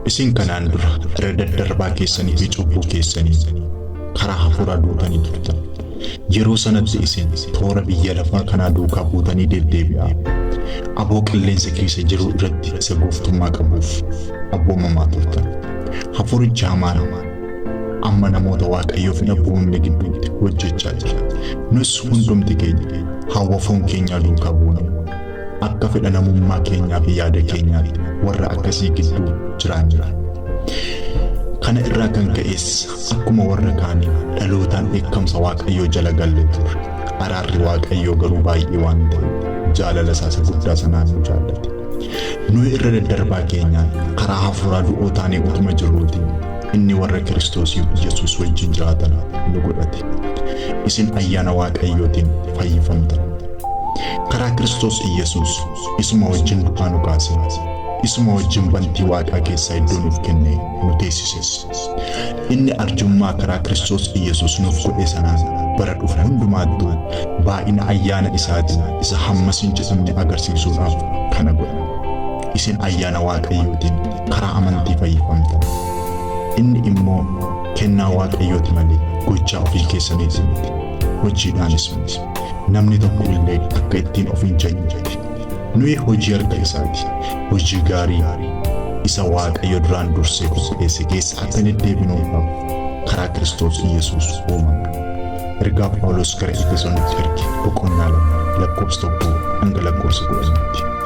isin kanaan dura irra daddarbaa keessanii fi cubbuu keessanii karaa hafuuraa duutanii turtan. Yeroo sanatti isin toora biyya lafaa kanaa duukaa buutanii deddeebi'aa. Aboo qilleensa keessa jiru irratti isa gooftummaa qabuuf abboomamaa turtan. Hafuurichi hamaan amma namoota Waaqayyoof hin abboomamne gidduutti hojjechaa jira. Nus hundumti keenya hawwa foon keenyaa duukaa buuna. Akka fedha namummaa keenyaa fi yaada keenyaatti warra akkasii gidduu jiraanna. Kana irraa kan ka'es akkuma warra kaanii dhalootaan dheekkamsa Waaqayyoo jala gallee turre. Araarri Waaqayyoo garuu baay'ee waan ta'eef jaalala isaa guddaa sanaan nu jaallate. Nuyi irra daddarbaa keenyaan karaa hafuuraa du'oo taanee utuma jirruutiin inni warra Kiristoos Yesuus wajjin jiraatan nu godhate. Isin ayyaana Waaqayyootiin fayyifamtan. Karaa Kiristoos Yesuus isuma wajjin du'aa nu kaase. Isuma wajjin bantii Waaqaa keessaa iddoo nuuf kennee nu teessises. Inni arjummaa karaa Kiristoos Yesuus nuuf godhe sanaan bara dhufu hundumaattuu baay'ina ayyaana isaatiin isa hammas hin jedhamne agarsiisuudhaaf kana godha. Isin ayyaana Waaqayyootiin karaa amantii fayyifamtan. Inni immoo kennaa Waaqayyooti malee gochaa ofii keessaniitii miti. Hojiidhaanis miti. Namni tokko illee akka ittiin of hin jajne. Nuyi hojii harka isaati. Hojii gaarii isa Waaqayyo duraan dursee qopheesse keessa akka deddeebinuudhaaf karaa Kiristoos Yesuus uumamne. Ergaa Phaawulos gara Efesoonitti erge boqonnaa 2 lakkoofsa 1 hanga lakkoofsa 10.